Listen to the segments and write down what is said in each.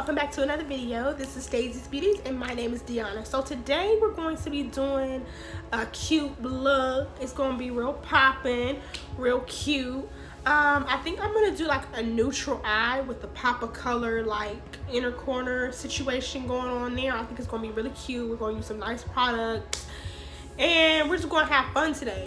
welcome back to another video. This is Daisy's Beauties and my name is Deanna. So today we're going to be doing a cute look. It's going to be real popping, real cute. I think I'm going to do like a neutral eye with the pop of color, like inner corner situation going on there. I think it's going to be really cute. We're going to use some nice products and we're just going to have fun today.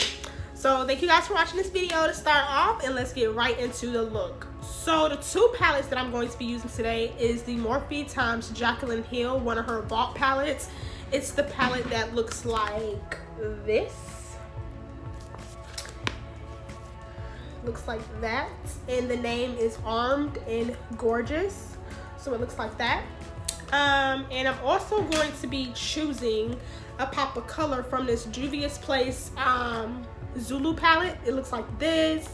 So thank you guys for watching this video to start off, and let's get right into the look. So the two palettes that I'm going to be using today is the Morphe times Jaclyn Hill, one of her Vault palettes. It's the palette that looks like this. Looks like that. And the name is Armed and Gorgeous. So it looks like that. And I'm also going to be choosing a pop of color from this Juvia's Place Zulu palette. It looks like this,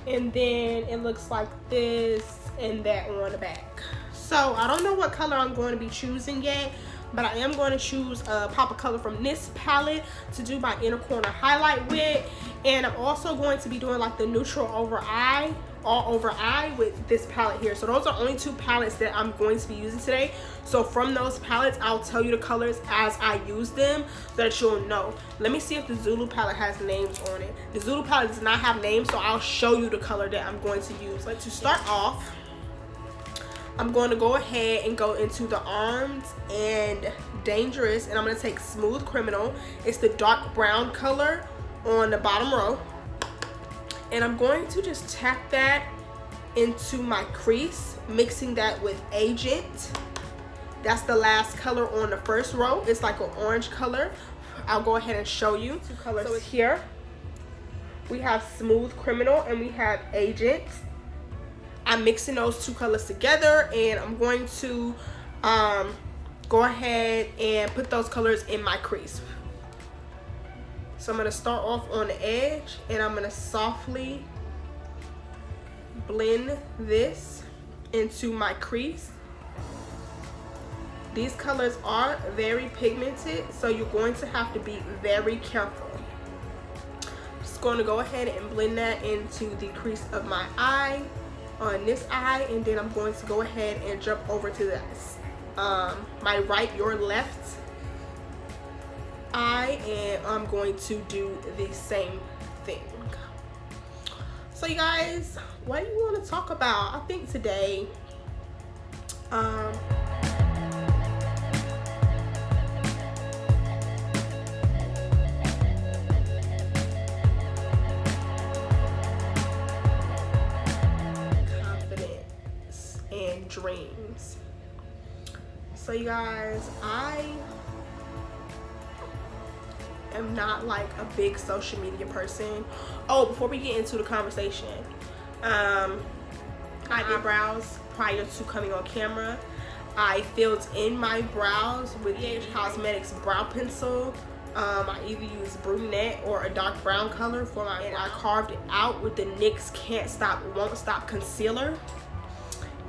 and then it looks like this and that on the back. So I don't know what color I'm going to be choosing yet, but I am going to choose a pop of color from this palette to do my inner corner highlight with. And I'm also going to be doing like the neutral over eye, all over eye with this palette here. So those are only two palettes that I'm going to be using today. So from those palettes, I'll tell you the colors as I use them so that you'll know. Let me see if the Zulu palette has names on it. The Zulu palette does not have names, so I'll show you the color that I'm going to use. But to start off, I'm going to go ahead and go into the Armed and Dangerous, and I'm going to take Smooth Criminal. It's the dark brown color on the bottom row. And I'm going to just tap that into my crease, mixing that with Agent. That's the last color on the first row. It's like an orange color. I'll go ahead and show you two colors. So here we have Smooth Criminal and we have Agent. I'm mixing those two colors together, and I'm going to go ahead and put those colors in my crease. So I'm going to start off on the edge, and I'm going to softly blend this into my crease. These colors are very pigmented, so you're going to have to be very careful. Just going to go ahead and blend that into the crease of my eye, on this eye, and then I'm going to go ahead and jump over to this my right, your left eye, and I'm going to do the same thing. So you guys, what do you want to talk about? I think today confidence and dreams. So you guys, I am not like a big social media person. Oh, before we get into the conversation, I did brows prior to coming on camera. I filled in my brows with Beautii Cosmetics brow pencil. I either use brunette or a dark brown color for my, and I carved it out with the NYX Can't Stop Won't Stop concealer.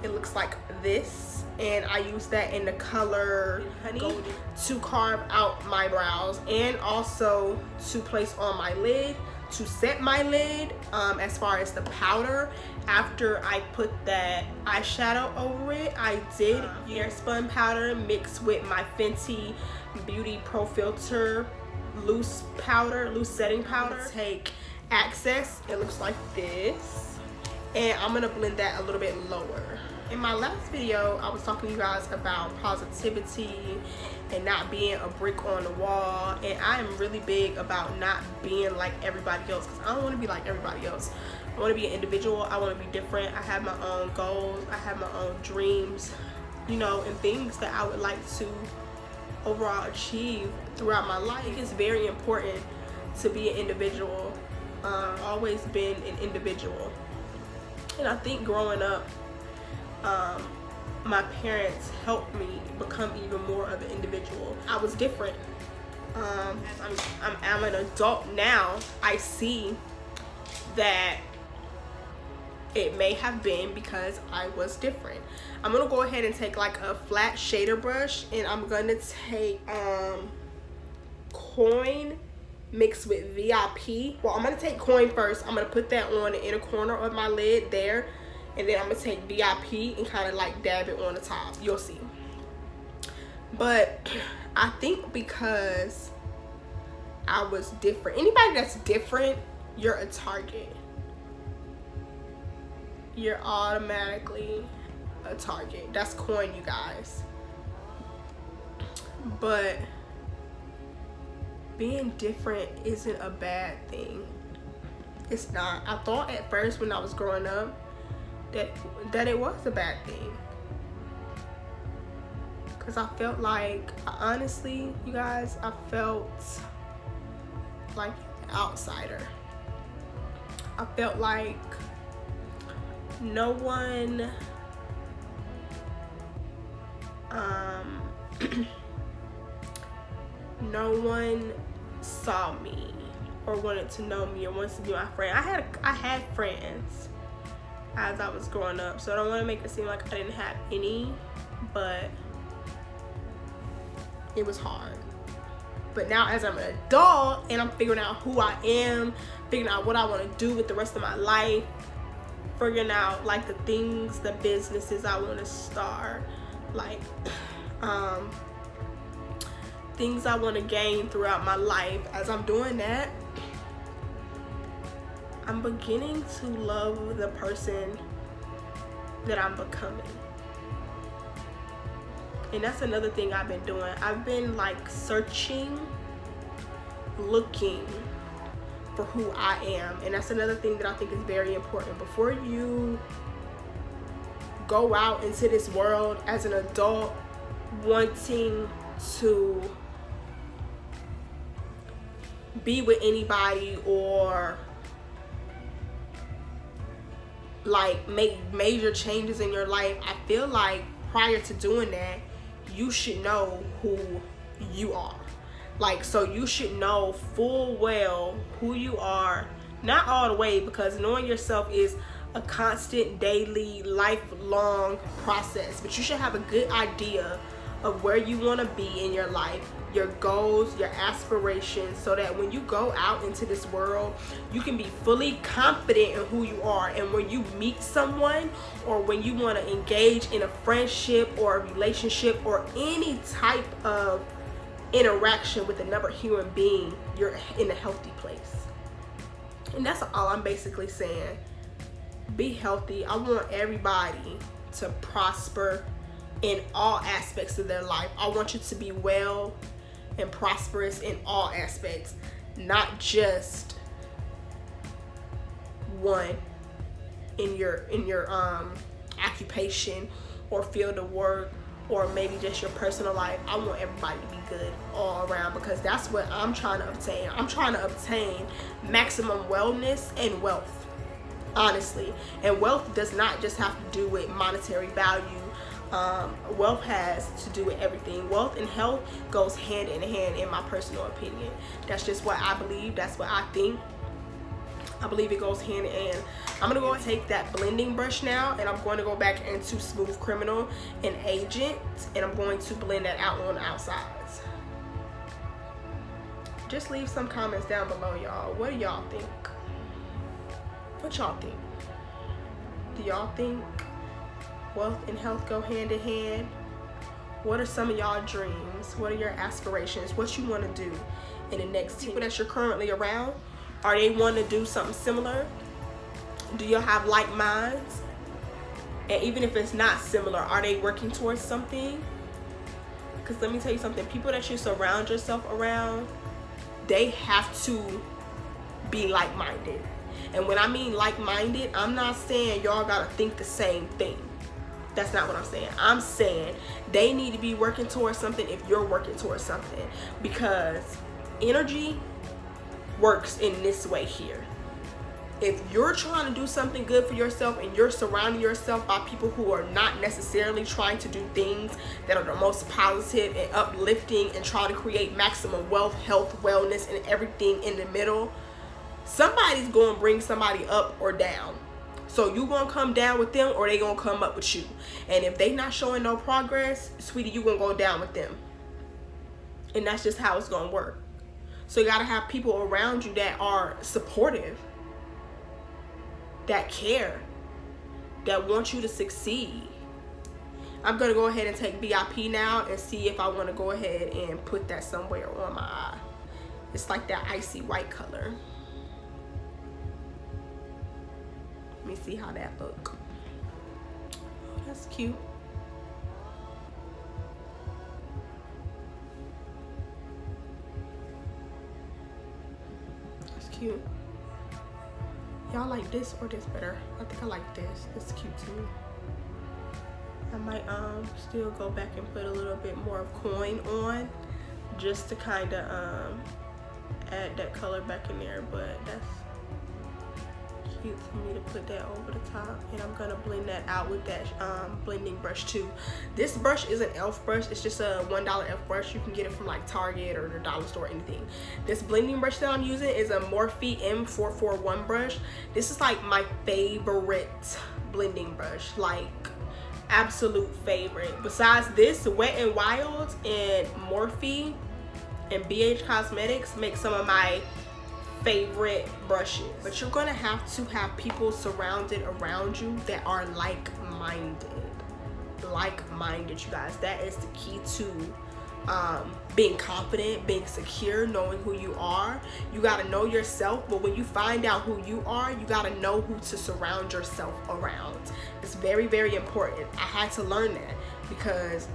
It looks like this, and I use that in the color Honey to carve out my brows, and also to place on my lid, to set my lid. As far as the powder, after I put that eyeshadow over it, I did hair spun powder mixed with my Fenty Beauty Pro Filter loose powder, loose setting powder. Take Access, it looks like this, and I'm gonna blend that a little bit lower. In my last video, I was talking to you guys about positivity and not being a brick on the wall, and I am really big about not being like everybody else, because I don't want to be like everybody else. I want to be an individual. I want to be different. I have my own goals. I have my own dreams, you know, and things that I would like to overall achieve throughout my life. I think it's very important to be an individual. Always been an individual, and I think growing up, my parents helped me become even more of an individual. I was different. As I'm an adult now, I see that it may have been because I was different. I'm gonna go ahead and take like a flat shader brush, and I'm gonna take Coin mixed with VIP. Well, I'm gonna take Coin first. I'm gonna put that on the inner corner of my lid there, and then I'm gonna take VIP and kind of like dab it on the top. You'll see. But I think because I was different, anybody that's different, you're a target. You're automatically a target. That's coin, you guys. But being different isn't a bad thing. It's not. I thought at first when I was growing up that it was a bad thing, because I felt like, honestly, you guys, I felt like an outsider. I felt like no one no one saw me or wanted to know me or wants to be my friend. I had friends as I was growing up, so I don't want to make it seem like I didn't have any, but it was hard. But now as I'm an adult and I'm figuring out who I am, figuring out what I want to do with the rest of my life, figuring out like the things, the businesses I want to start, like things I want to gain throughout my life, as I'm doing that, I'm beginning to love the person that I'm becoming. And that's another thing I've been doing. I've been like searching, looking for who I am. And that's another thing that I think is very important. Before you go out into this world as an adult wanting to be with anybody or like make major changes in your life, I feel like prior to doing that, you should know who you are. Like, so you should know full well who you are. Not all the way, because knowing yourself is a constant, daily, lifelong process. But you should have a good idea of where you want to be in your life, your goals, your aspirations, so that when you go out into this world, you can be fully confident in who you are. And when you meet someone, or when you want to engage in a friendship or a relationship or any type of interaction with another human being, you're in a healthy place. And that's all I'm basically saying. Be healthy. I want everybody to prosper in all aspects of their life. I want you to be well and prosperous in all aspects, not just one in your occupation or field of work, or maybe just your personal life. I want everybody to be good all around, because that's what I'm trying to obtain. I'm trying to obtain maximum wellness and wealth, honestly. And wealth does not just have to do with monetary value. Wealth has to do with everything. Wealth and health goes hand in hand, in my personal opinion. That's just what I believe. That's what I think. I believe it goes hand in hand. I'm gonna go and take that blending brush now, and I'm going to go back into Smooth Criminal and Agent, and I'm going to blend that out on the outsides. Just leave some comments down below, y'all. What do y'all think? What y'all think? Do y'all think wealth and health go hand in hand? What are some of y'all dreams? What are your aspirations? What you want to do in the next 10 people that you're currently around? Are they wanting to do something similar? Do you have like minds? And even if it's not similar, are they working towards something? Because let me tell you something, people that you surround yourself around, they have to be like-minded. And when I mean like-minded, I'm not saying y'all gotta think the same thing. That's not what I'm saying. I'm saying they need to be working towards something if you're working towards something, because energy works in this way here. If you're trying to do something good for yourself and you're surrounding yourself by people who are not necessarily trying to do things that are the most positive and uplifting and trying to create maximum wealth, health, wellness, and everything in the middle, somebody's going to bring somebody up or down. So you going to come down with them, or they going to come up with you. And if they not showing no progress, sweetie, you going to go down with them. And that's just how it's going to work. So you got to have people around you that are supportive, that care, that want you to succeed. I'm gonna go ahead and take VIP now and see if I want to go ahead and put that somewhere on my eye. It's like that icy white color. Let me see how that look. Oh, that's cute. That's cute. Y'all like this or this better? I think I like this. It's cute too. I might still go back and put a little bit more of coin on, just to kind of add that color back in there, but that's cute for me to put that over the top. And I'm gonna blend that out with that blending brush too. This brush is an e.l.f. brush. It's just a $1 e.l.f. brush. You can get it from like Target or the dollar store or anything. This blending brush that I'm using is a Morphe M441 brush. This is like my favorite blending brush, like absolute favorite. Besides this, Wet n Wild and Morphe and BH Cosmetics make some of my favorite brushes. But you're gonna have to have people surrounded around you that are like-minded, you guys. That is the key to being confident, being secure, knowing who you are. You got to know yourself, but when you find out who you are, you got to know who to surround yourself around. It's very, very important. I had to learn that because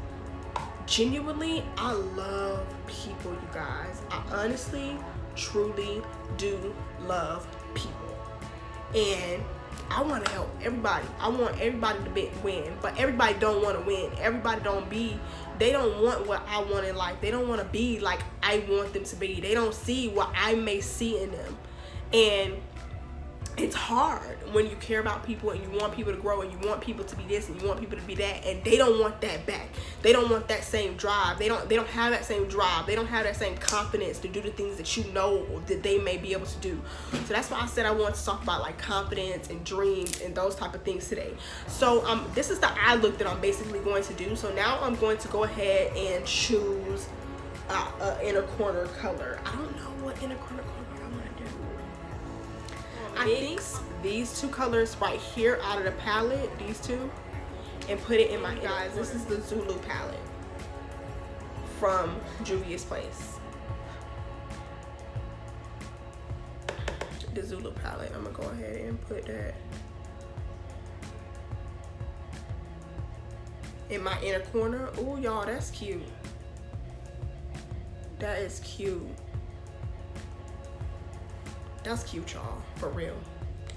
genuinely, I love people, you guys. I honestly, truly do love people, and I want to help everybody. I want everybody to win, but everybody don't want to win. Everybody they don't want what I want in life. They don't want to be like I want them to be. They don't see what I may see in them. And it's hard when you care about people and you want people to grow and you want people to be this and you want people to be that, and they don't want that back. They don't want that same drive. They don't have that same drive. They don't have that same confidence to do the things that you know that they may be able to do. So that's why I said I wanted to talk about like confidence and dreams and those type of things today. So this is the eye look that I'm basically going to do. So now I'm going to go ahead and choose an inner corner color. I don't know what inner corner color I want to do. I think these two colors right here out of the palette, these two, and put it in my guys. This is the Zulu palette from Juvia's Place. The Zulu palette. I'm gonna go ahead and put that in my inner corner. Oh, y'all, that's cute. That is cute. That's cute, y'all, for real.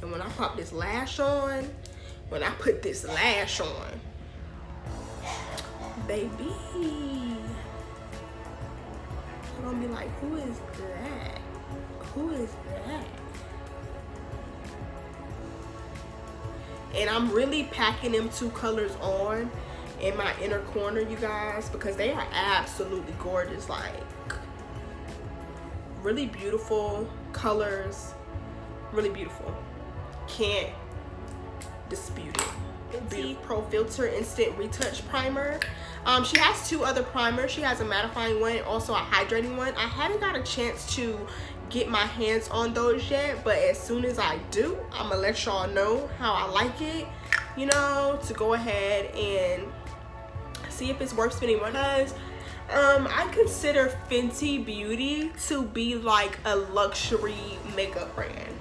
And when I pop this lash on, when I put this lash on, baby, I'm gonna be like, who is that? Who is that? And I'm really packing them two colors on in my inner corner, you guys, because they are absolutely gorgeous. Like, really beautiful colors, really beautiful. Can't dispute it. Beauty Pro Filter Instant Retouch Primer. She has two other primers. She has a mattifying one and also a hydrating one. I haven't got a chance to get my hands on those yet, but as soon as I do, I'm gonna let y'all know how I like it, you know, to go ahead and see if it's worth spending money. Because I consider Fenty Beauty to be like a luxury makeup brand.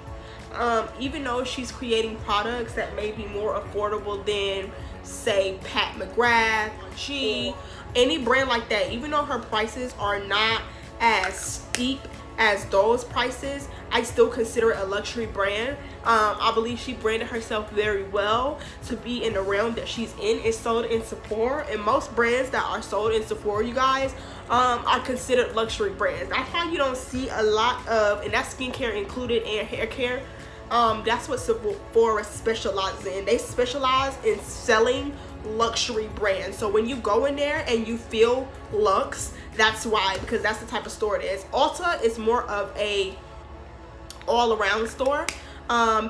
Even though she's creating products that may be more affordable than, say, Pat McGrath, any brand like that, even though her prices are not as steep as those prices, I still consider it a luxury brand. I believe she branded herself very well to be in the realm that she's in. It's sold in Sephora, and most brands that are sold in Sephora, you guys, are considered luxury brands. That's why you don't see a lot of, and that's skincare included and hair care. That's what Sephora specializes in. They specialize in selling luxury brands. So when you go in there and you feel luxe, that's why, because that's the type of store it is. Ulta is more of a all-around store.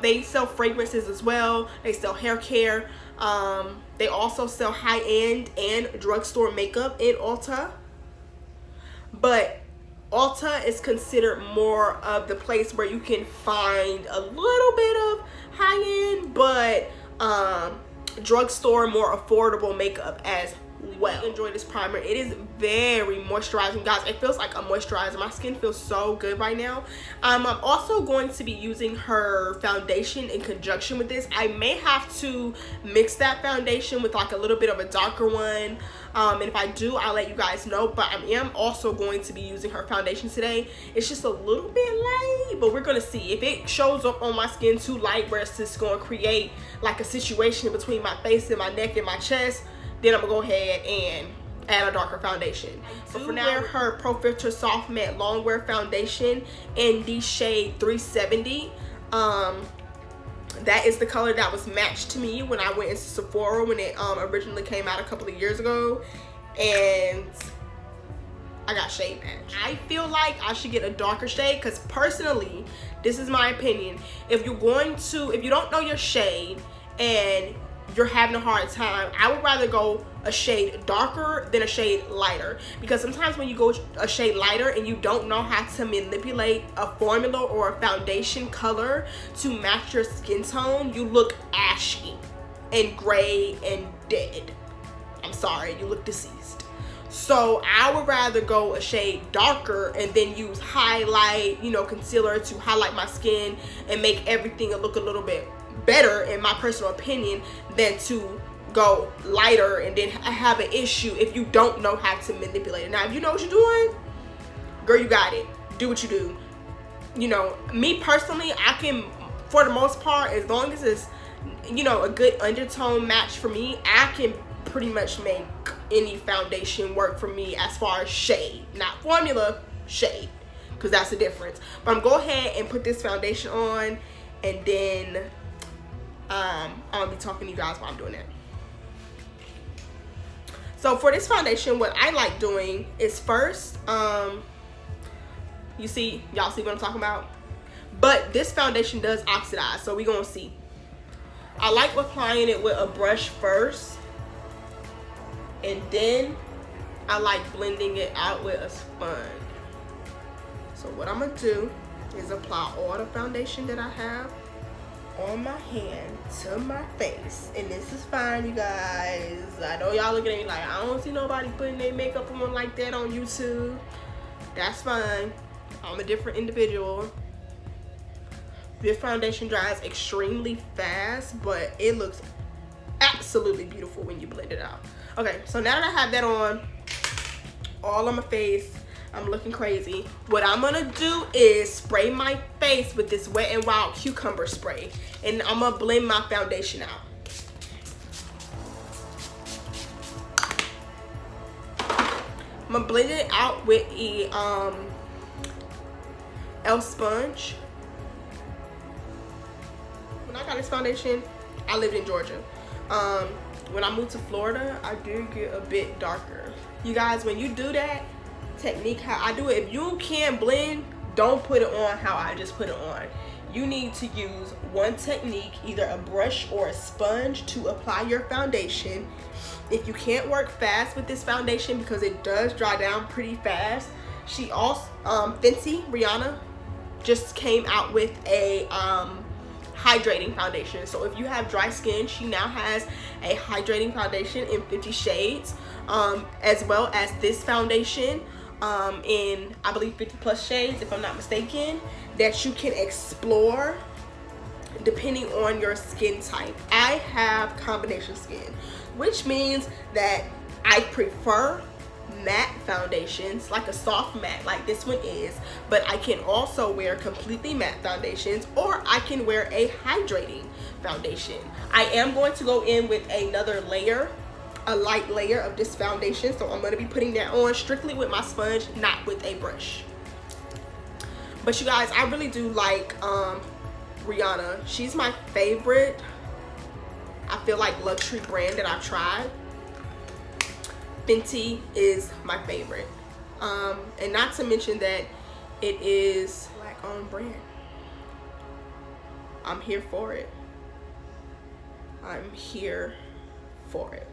They sell fragrances as well. They sell hair care. They also sell high-end and drugstore makeup in Ulta. But Ulta is considered more of the place where you can find a little bit of high-end, but drugstore, more affordable makeup as well. Enjoy this primer. It is very moisturizing, guys. It feels like a moisturizer. My skin feels so good right now. I'm also going to be using her foundation in conjunction with this. I may have to mix that foundation with like a little bit of a darker one, and if I do, I'll let you guys know. But I am also going to be using her foundation today. It's just a little bit light, but we're gonna see. If it shows up on my skin too light where it's just gonna create like a situation between my face and my neck and my chest, then I'm gonna go ahead and add a darker foundation. So for now, wear her Pro Filt'r Soft Matte Long Wear Foundation in the shade 370. That is the color that was matched to me when I went into Sephora when it originally came out a couple of years ago, and I got shade match. I feel like I should get a darker shade because personally, this is my opinion. If you don't know your shade and you're having a hard time, I would rather go a shade darker than a shade lighter, because sometimes when you go a shade lighter and you don't know how to manipulate a formula or a foundation color to match your skin tone, you look ashy and gray and dead. I'm sorry, you look deceased. So I would rather go a shade darker and then use highlight, concealer to highlight my skin and make everything look a little bit better, in my personal opinion, than to go lighter and then have an issue if you don't know how to manipulate it. Now, if you know what you're doing, girl, you got it. Do what you do. Me personally, I can, for the most part, as long as it's, a good undertone match for me, I can pretty much make any foundation work for me as far as shade. Not formula, shade, because that's the difference. But I'm going to go ahead and put this foundation on, and then I'll be talking to you guys while I'm doing that. So for this foundation, what I like doing is first, y'all see what I'm talking about? But this foundation does oxidize, so we're gonna see. I like applying it with a brush first, and then I like blending it out with a sponge. So what I'm gonna do is apply all the foundation that I have on my hand to my face, and this is fine, you guys. I know y'all looking at me like, I don't see nobody putting their makeup on like that on YouTube. That's fine. I'm a different individual. This foundation dries extremely fast, but it looks absolutely beautiful when you blend it out. Okay, so now that I have that on all on my face, I'm looking crazy. What I'm gonna do is spray my face with this Wet n Wild cucumber spray, and I'm gonna blend my foundation out. I'm gonna blend it out with a L sponge. When I got this foundation, I lived in Georgia. When I moved to Florida, I did get a bit darker. You guys, when you do that technique how I do it, if you can't blend, don't put it on how I just put it on. You need to use one technique, either a brush or a sponge, to apply your foundation. If you can't work fast with this foundation, because it does dry down pretty fast, she also Fenty Rihanna just came out with a hydrating foundation. So if you have dry skin, she now has a hydrating foundation in 50 shades, as well as this foundation in, I believe, 50+ shades, if I'm not mistaken, that you can explore depending on your skin type. I have combination skin, which means that I prefer matte foundations, like a soft matte like this one is, but I can also wear completely matte foundations, or I can wear a hydrating foundation. I am going to go in with another layer, a light layer of this foundation, so I'm going to be putting that on strictly with my sponge, not with a brush. But you guys, I really do like Rihanna. She's my favorite, I feel like, luxury brand that I've tried. Fenty is my favorite, and not to mention that it is Black-owned brand. I'm here for it. I'm here for it.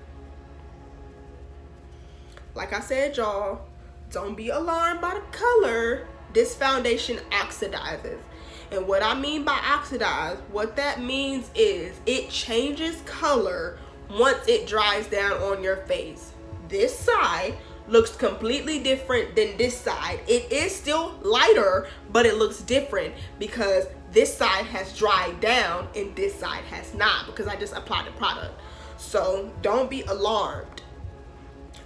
Like I said, y'all, don't be alarmed by the color. This foundation oxidizes. And what I mean by oxidize, what that means is it changes color once it dries down on your face. This side looks completely different than this side. It is still lighter, but it looks different because this side has dried down and this side has not, because I just applied the product. So don't be alarmed.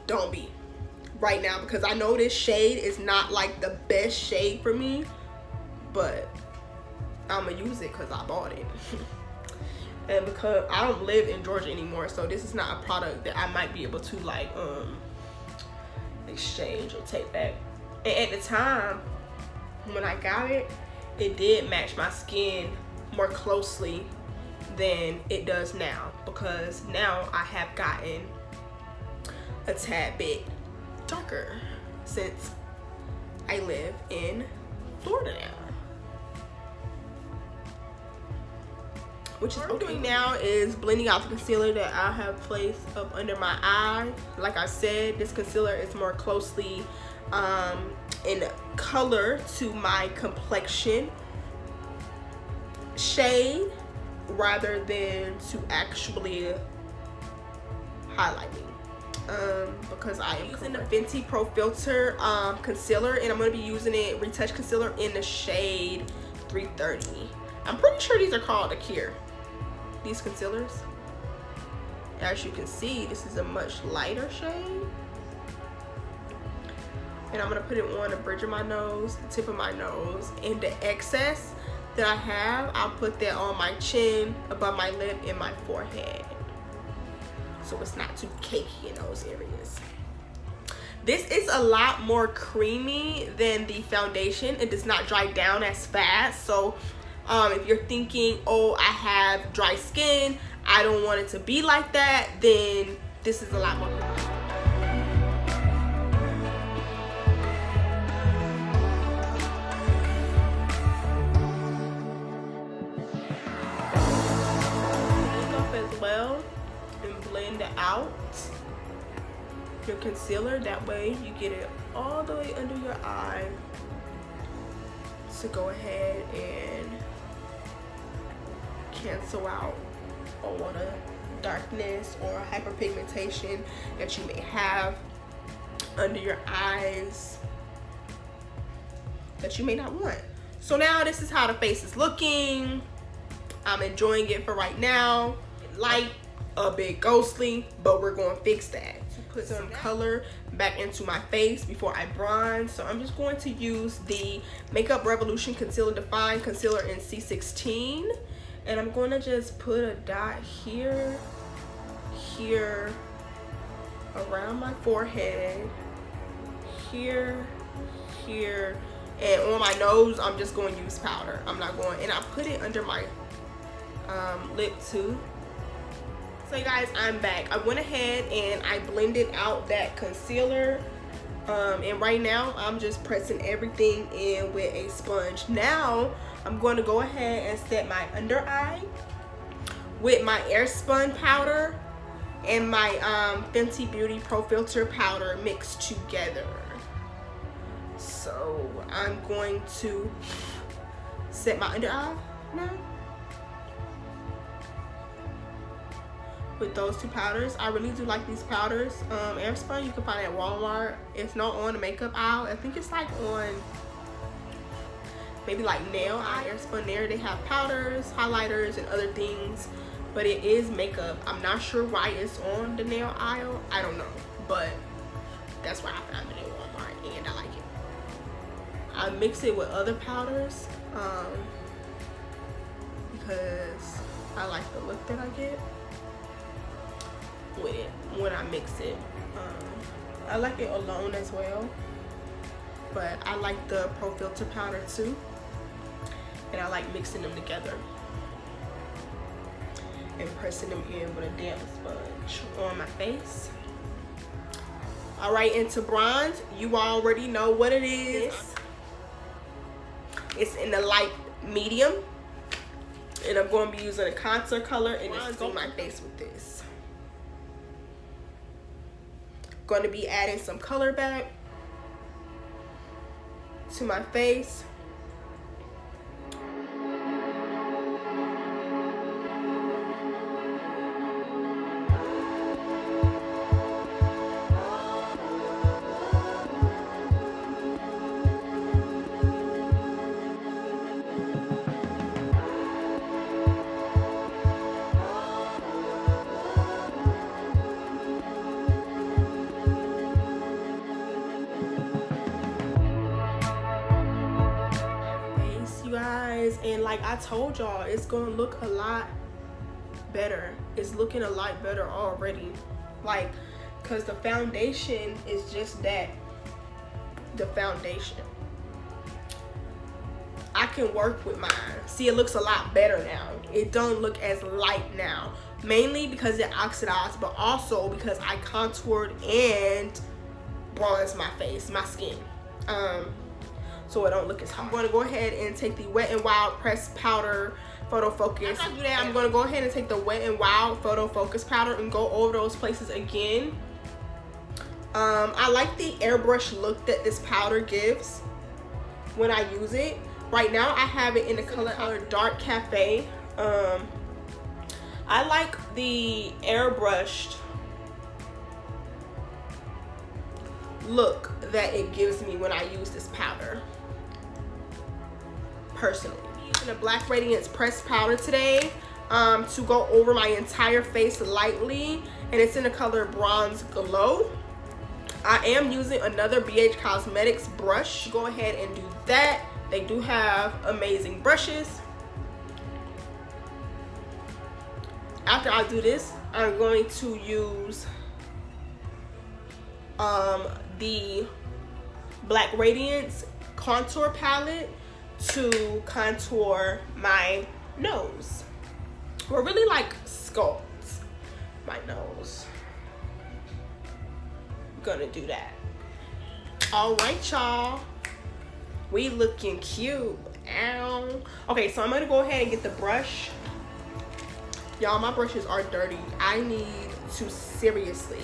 Don't be right now, because I know this shade is not like the best shade for me, but I'm gonna use it because I bought it. And because I don't live in Georgia anymore, so this is not a product that I might be able to like exchange or take back. And at the time when I got it, it did match my skin more closely than it does now, because now I have gotten a tad bit darker since I live in Florida now. Which is what I'm doing now is blending out the concealer that I have placed up under my eye. Like I said, this concealer is more closely in color to my complexion shade rather than to actually highlight me. Because I am using the Fenty Pro Filter concealer, and I'm going to be using it, Retouch Concealer, in the shade 330. I'm pretty sure these are called Akir, these concealers. As you can see, this is a much lighter shade. And I'm going to put it on the bridge of my nose, the tip of my nose, and the excess that I have, I'll put that on my chin, above my lip, and my forehead, so it's not too cakey in those areas. This is a lot more creamy than the foundation. It does not dry down as fast. So if you're thinking, oh, I have dry skin, I don't want it to be like that, then this is a lot more creamy. As well, and blend out your concealer. That way you get it all the way under your eye, to go ahead and cancel out all the darkness or hyperpigmentation that you may have under your eyes that you may not want. So now this is how the face is looking. I'm enjoying it for right now. Light, a bit ghostly, but we're going to fix that. To put some color back into my face before I bronze, so I'm just going to use the Makeup Revolution Concealer Define Concealer in C16, and I'm going to just put a dot here, here, around my forehead, here, here, and on my nose. I'm just going to use powder. I'm not going, and I put it under my lip too. So you guys, I'm back. I went ahead and I blended out that concealer, and right now I'm just pressing everything in with a sponge. Now I'm going to go ahead and set my under eye with my Airspun powder and my Fenty Beauty Pro Filter powder mixed together. So I'm going to set my under eye now with those two powders. I really do like these powders. Airspun you can find at Walmart. It's not on the makeup aisle. I think it's like on maybe like nail eye. Airspun there, they have powders, highlighters, and other things, but it is makeup. I'm not sure why it's on the nail aisle. I don't know, but that's why I found it at Walmart, and I like it. I mix it with other powders because I like the look that I get with it when I mix it. I like it alone as well, but I like the Pro Filter powder too, and I like mixing them together and pressing them in with a damp sponge on my face. All right, into bronze, you already know what it is. It's in the light medium, and I'm going to be using a contour color and just on my face with this. Going to be adding some color back to my face. like I told y'all, it's gonna look a lot better. It's looking a lot better already. Like, because the foundation is just that, the foundation. I can work with mine. See, it looks a lot better now. It don't look as light now. Mainly because it oxidized, but also because I contoured and bronzed my face, my skin. So it don't look as hard. I'm going to go ahead and take the Wet n Wild Pressed Powder Photo Focus. After I do that, I'm going to go ahead and take the Wet n Wild Photo Focus Powder and go over those places again. I like the airbrush look that this powder gives when I use it. Right now I have it in the color Dark Cafe. I like the airbrushed look that it gives me when I use this powder, personally. I'm using the Black Radiance Pressed Powder today to go over my entire face lightly, and it's in the color Bronze Glow. I am using another BH Cosmetics brush. Go ahead and do that. They do have amazing brushes. After I do this, I'm going to use the Black Radiance contour palette to contour my nose, or really like sculpt my nose. I'm gonna do that. All right, y'all, we looking cute. Ow. Okay, so I'm gonna go ahead and get the brush. Y'all, my brushes are dirty. I need to seriously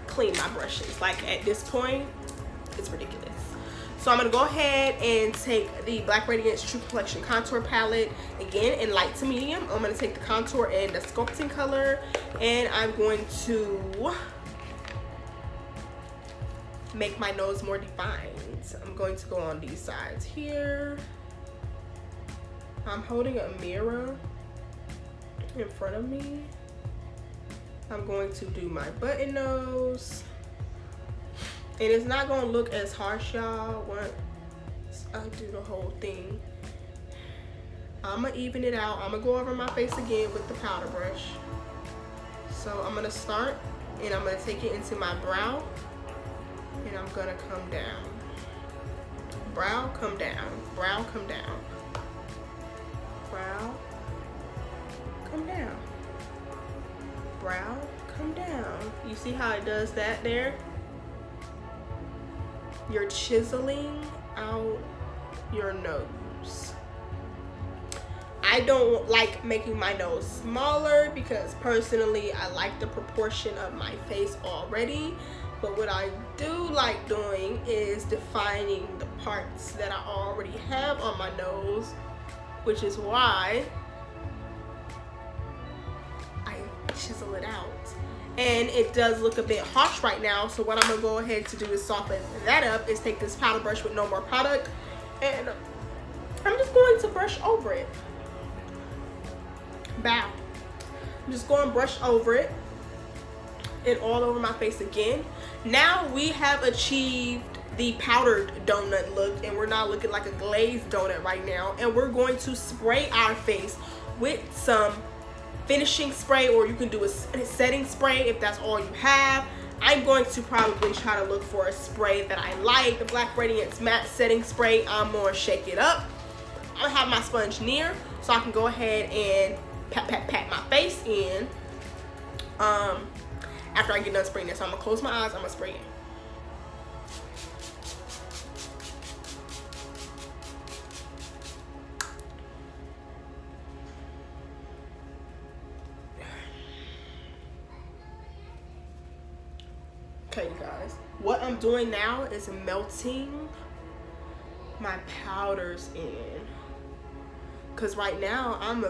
clean my brushes. Like, at this point, it's ridiculous. So I'm gonna go ahead and take the Black Radiance True Complexion Contour Palette, again in light to medium. I'm gonna take the contour and the sculpting color, and I'm going to make my nose more defined. I'm going to go on these sides here. I'm holding a mirror in front of me. I'm going to do my button nose, and it's not going to look as harsh, y'all, once I do the whole thing. I'm gonna even it out. I'm gonna go over my face again with the powder brush. So I'm gonna start, and I'm gonna take it into my brow, and I'm gonna come down. Brow, come down. Brow, come down. Brow, come down. Brow, come down. You see how it does that there? You're chiseling out your nose. I don't like making my nose smaller because personally I like the proportion of my face already. But what I do like doing is defining the parts that I already have on my nose, which is why I chisel it out. And it does look a bit harsh right now, so what I'm gonna go ahead to do is soften that up, is take this powder brush with no more product, and I'm just going to brush over it. Bow. I'm just going to brush over it and all over my face again. Now we have achieved the powdered donut look, and we're not looking like a glazed donut right now. And we're going to spray our face with some finishing spray, or you can do a setting spray if that's all you have. I'm going to probably try to look for a spray that I like. The Black Radiance Matte Setting Spray. I'm going to shake it up. I'm going to have my sponge near so I can go ahead and pat my face in after I get done spraying this. So I'm gonna close my eyes, I'm gonna spray it. Okay, you guys, what I'm doing now is melting my powders in, because right now I'm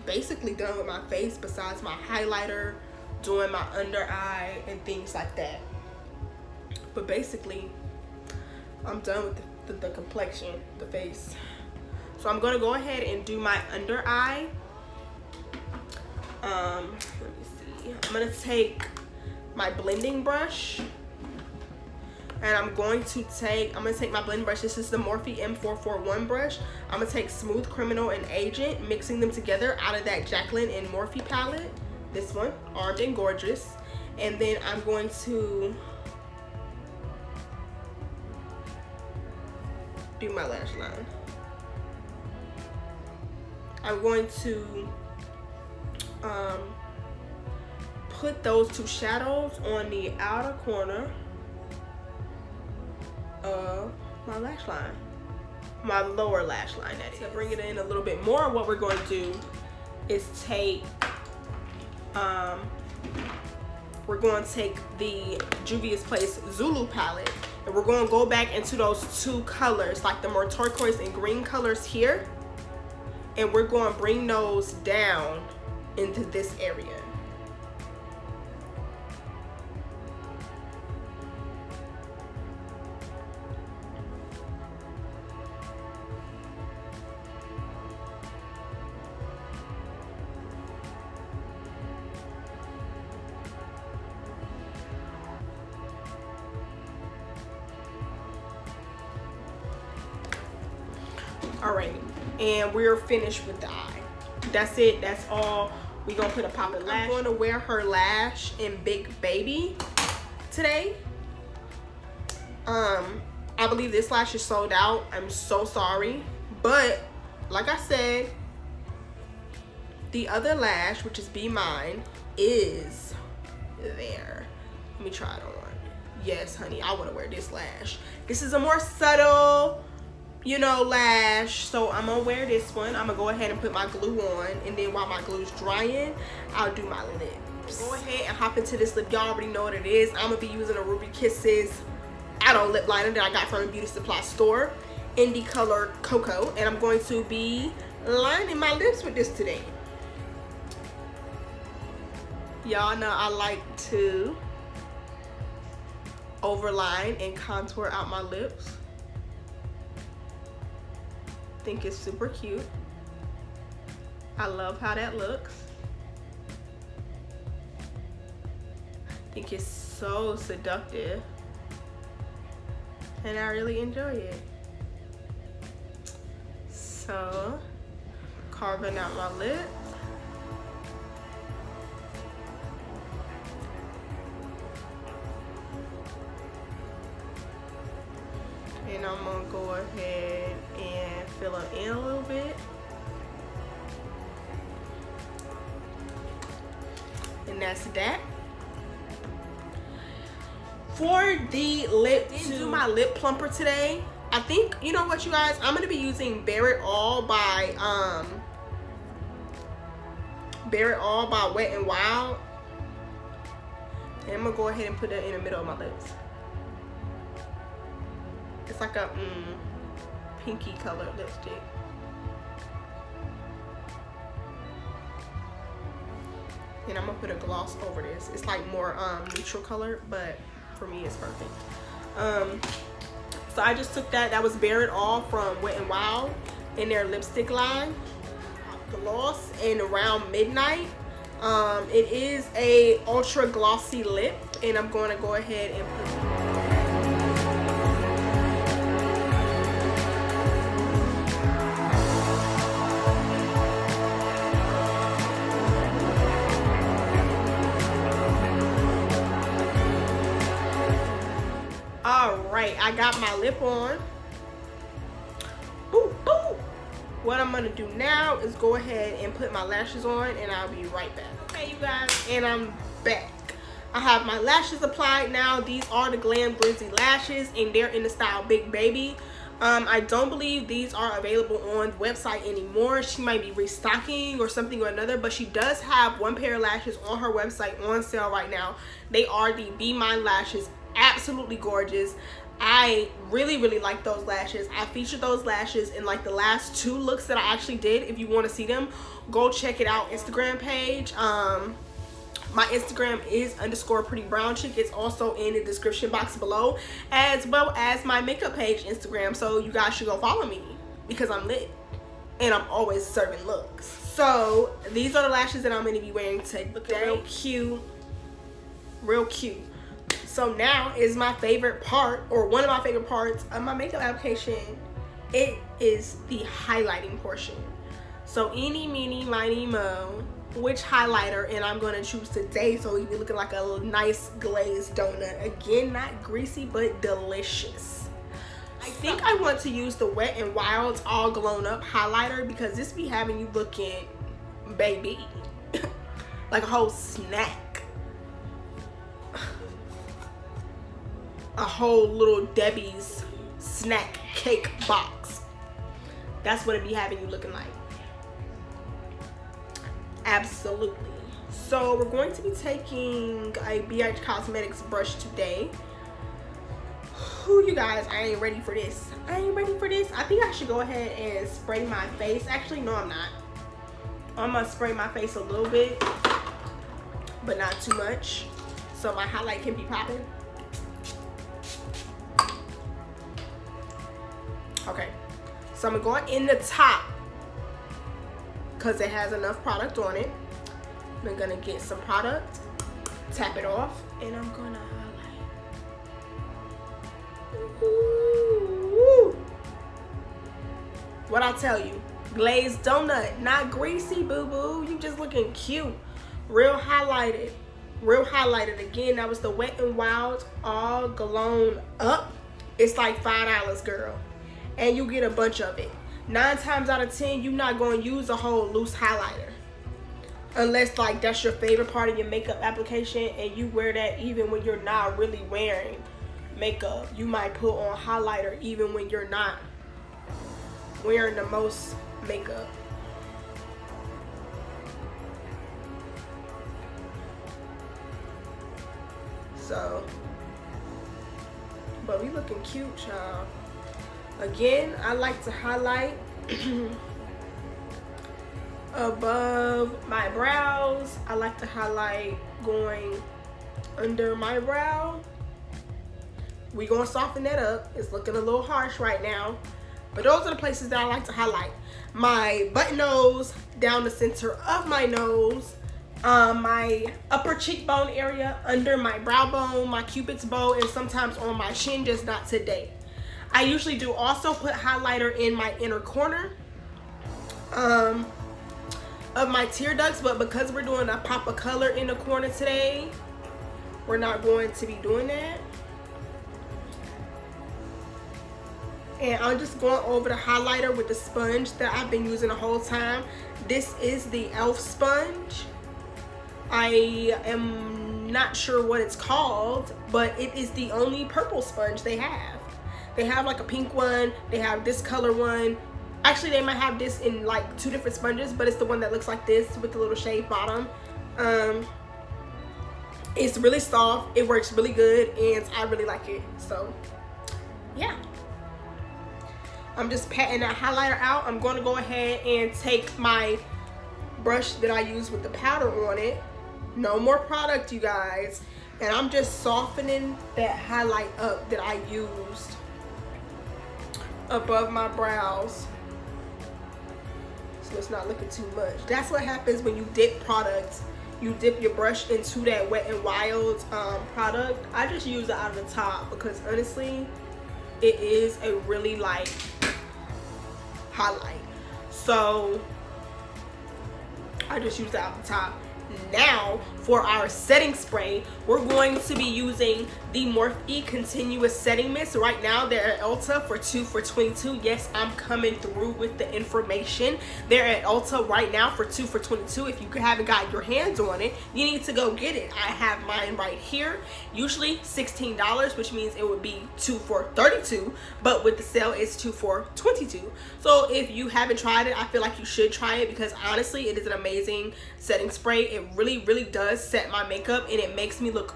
basically done with my face, besides my highlighter, doing my under eye and things like that. But basically I'm done with the complexion, the face. So I'm gonna go ahead and do my under eye. Let me see, I'm gonna take my blending brush, And I'm gonna take my blending brush. This is the Morphe M441 brush. I'm gonna take Smooth Criminal and Agent, mixing them together out of that Jaclyn and Morphe palette. This one, Armed and Gorgeous. And then I'm going to do my lash line. I'm going to put those two shadows on the outer corner of my lash line, my lower lash line. That is. To bring it in a little bit more, what we're going to do is take we're going to take the Juvia's Place Zulu palette, and we're going to go back into those two colors, like the more turquoise and green colors here, and we're going to bring those down into this area. All right, and we're finished with the eye. That's it. That's all. We're gonna put a pop of lash. I'm going to wear her lash in Big Baby today. I believe this lash is sold out. I'm so sorry, but like I said, the other lash, which is Be Mine, is there. Let me try it on. Yes, honey, I want to wear this lash. This is a more subtle, you know, lash, so I'm gonna wear this one. I'm gonna go ahead and put my glue on, and then while my glue's drying, I'll do my lips. Go ahead and hop into this lip. Y'all already know what it is. I'm gonna be using a Ruby Kisses lip liner that I got from a beauty supply store, Indie Color Cocoa, and I'm going to be lining my lips with this today. Y'all know I like to overline and contour out my lips. Think it's super cute. I love how that looks. Think it's so seductive, and I really enjoy it. So, carving out my lips. And I'm gonna go ahead and fill them in a little bit. And that's that. For the lip, to do my lip plumper today, I think, you know what, you guys, I'm gonna be using Bare It All by Wet n Wild. And I'm gonna go ahead and put that in the middle of my lips. It's like a pinky colored lipstick. And I'm gonna put a gloss over this. It's like more neutral color, but for me it's perfect. So I just took that was Bare It All from Wet n Wild in their lipstick line. Gloss in Around Midnight. It is a ultra glossy lip, and I'm going to go ahead and put Alright, I got my lip on. Ooh, ooh. What I'm gonna do now is go ahead and put my lashes on, and I'll be right back. Okay, you guys, and I'm back. I have my lashes applied now. These are the Glam Glizzy lashes, and they're in the style Big Baby. I don't believe these are available on the website anymore. She might be restocking or something or another, but she does have one pair of lashes on her website on sale right now. They are the Be Mine lashes. Absolutely gorgeous. I really like those lashes. I featured those lashes in like the last 2 looks that I actually did. If you want to see them, go check it out. Instagram page. My Instagram is _prettybrownchick. It's also in the description box below, as well as my makeup page Instagram. So you guys should go follow me because I'm lit and I'm always serving looks. So these are the lashes that I'm going to be wearing today. Look real cute, real cute. So now is my favorite part, or one of my favorite parts of my makeup application. It is the highlighting portion. So eeny, meeny, miny, mo, which highlighter, and I'm gonna choose today so you be looking like a nice glazed donut. Again, not greasy, but delicious. I think I want to use the Wet n Wild's All Glown Up highlighter because this be having you looking, baby, like a whole snack. A whole little Debbie's snack cake box. That's what it be having you looking like. Absolutely. So we're going to be taking a BH Cosmetics brush today. Whew, you guys, I ain't ready for this. I ain't ready for this. I think I should go ahead and spray my face. Actually, no, I'm not. I'm gonna spray my face a little bit, but not too much, so my highlight can be popping. Okay, so I'm going in the top because it has enough product on it. I'm gonna get some product, tap it off, and I'm gonna highlight. Ooh. What I tell you, glazed donut, not greasy, boo-boo. You just looking cute. Real highlighted. Real highlighted. Again, that was the Wet n Wild All Glown Up. It's like $5, girl. And you get a bunch of it. 9 times out of 10, you're not going to use a whole loose highlighter. Unless like that's your favorite part of your makeup application and you wear that even when you're not really wearing makeup. You might put on highlighter even when you're not wearing the most makeup. So, but we looking cute, y'all. Again, I like to highlight above my brows. I like to highlight going under my brow. We gonna soften that up. It's looking a little harsh right now, but those are the places that I like to highlight. My button nose, down the center of my nose, my upper cheekbone area, under my brow bone, my cupid's bow, and sometimes on my chin, just not today. I usually do also put highlighter in my inner corner of my tear ducts, but because we're doing a pop of color in the corner today, we're not going to be doing that. And I'm just going over the highlighter with the sponge that I've been using the whole time. This is the e.l.f. sponge. I am not sure what it's called, but it is the only purple sponge they have. They have like a pink one, they have this color one. Actually, they might have this in like 2 different sponges, but it's the one that looks like this with the little shaved bottom. It's really soft, it works really good, and I really like it. So, yeah. I'm just patting that highlighter out. I'm going to go ahead and take my brush that I use with the powder on it. No more product, you guys. And I'm just softening that highlight up that I used above my brows, so it's not looking too much. That's what happens when you dip products. You dip your brush into that Wet n Wild product. I just use it out of the top because honestly, it is a really light highlight. So I just use it out the top. Now for our setting spray, we're going to be using the Morphe E Continuous Setting Mist. Right now they're at Ulta for 2 for $22. Yes, I'm coming through with the information. They're at Ulta right now for 2 for $22. If you haven't got your hands on it, you need to go get it. I have mine right here. Usually $16, which means it would be 2 for $32, but with the sale it's 2 for $22. So if you haven't tried it, I feel like you should try it because honestly it is an amazing setting spray. It really does set my makeup and it makes me look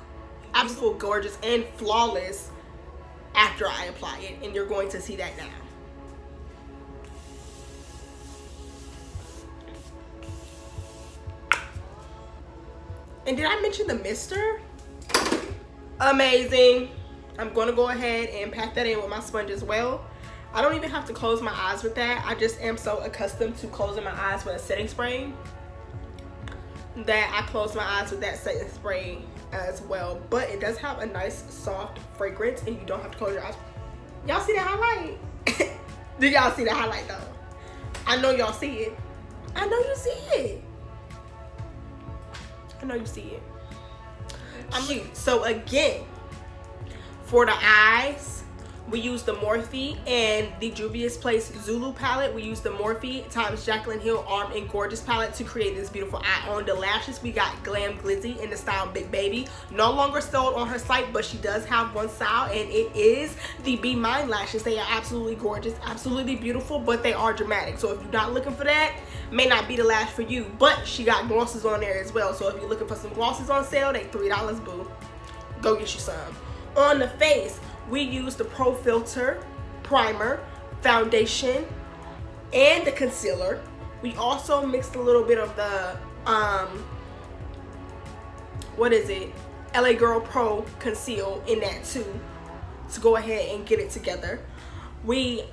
absolutely gorgeous and flawless after I apply it, and you're going to see that now. And did I mention the mister? Amazing. I'm going to go ahead and pack that in with my sponge as well. I don't even have to close my eyes with that. I just am so accustomed to closing my eyes with a setting spray that I close my eyes with that setting spray as well. But it does have a nice soft fragrance, and you don't have to close your eyes. Y'all see the highlight? Do y'all see the highlight though? I know y'all see it. I know you see it. I know you see it. Cute. So again, for the eyes, we use the Morphe and the Juvia's Place Zulu palette. We use the Morphe times Jaclyn Hill Arm and Gorgeous palette to create this beautiful eye. On the lashes, we got Glam Glizzy in the style Big Baby. No longer sold on her site, but she does have one style, and it is the Be Mine lashes. They are absolutely gorgeous, absolutely beautiful, but they are dramatic. So if you're not looking for that, may not be the lash for you. But she got glosses on there as well. So if you're looking for some glosses on sale, they $3, boo. Go get you some. On the face, we use the Pro Filter primer, foundation, and the concealer. We also mixed a little bit of the what is it, LA Girl Pro Conceal in that too, to go ahead and get it together. We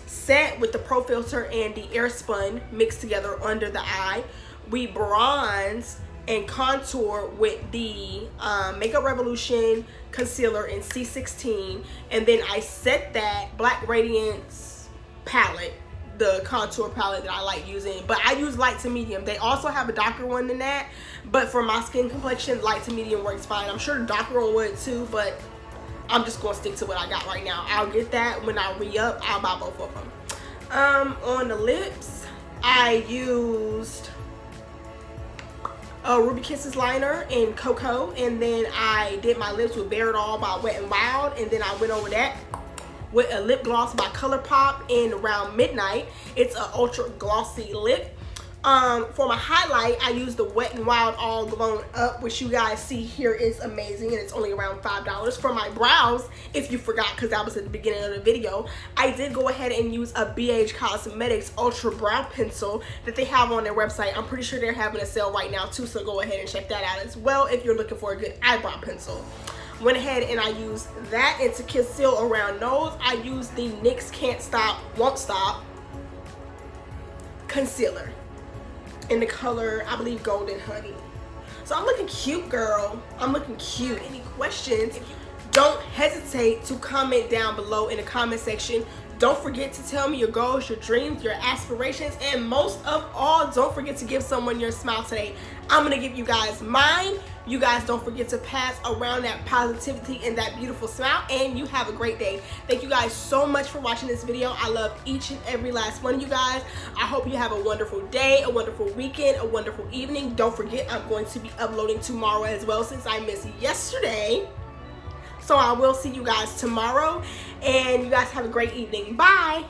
set with the Pro Filter and the Airspun mixed together under the eye. We bronze and contour with the Makeup Revolution concealer in C16, and then I set that Black Radiance palette, the contour palette that I like using, but I use light to medium. They also have a darker one than that, but for my skin complexion, light to medium works fine. I'm sure the darker one would too, but I'm just gonna stick to what I got right now. I'll get that when I re-up. I'll buy both of them. On the lips, I used Ruby Kisses liner in Cocoa, and then I did my lips with Bare It All by Wet n Wild, and then I went over that with a lip gloss by ColourPop in Around Midnight. It's an ultra glossy lip. For my highlight, I used the Wet n Wild All Blown Up, which you guys see here is amazing, and it's only around $5. For my brows, if you forgot, because that was at the beginning of the video, I did go ahead and use a BH Cosmetics Ultra Brow Pencil that they have on their website. I'm pretty sure they're having a sale right now too, so go ahead and check that out as well if you're looking for a good eyebrow pencil. Went ahead and I used that, and to conceal around nose, I used the NYX Can't Stop, Won't Stop concealer in the color, I believe, Golden Honey. So I'm looking cute, girl. I'm looking cute. Any questions, don't hesitate to comment down below in the comment section. Don't forget to tell me your goals, your dreams, your aspirations, and most of all, don't forget to give someone your smile today. I'm gonna give you guys mine. You guys don't forget to pass around that positivity and that beautiful smile, and you have a great day. Thank you guys so much for watching this video. I love each and every last one of you guys. I hope you have a wonderful day, a wonderful weekend, a wonderful evening. Don't forget, I'm going to be uploading tomorrow as well, since I missed yesterday. So I will see you guys tomorrow, and you guys have a great evening. Bye.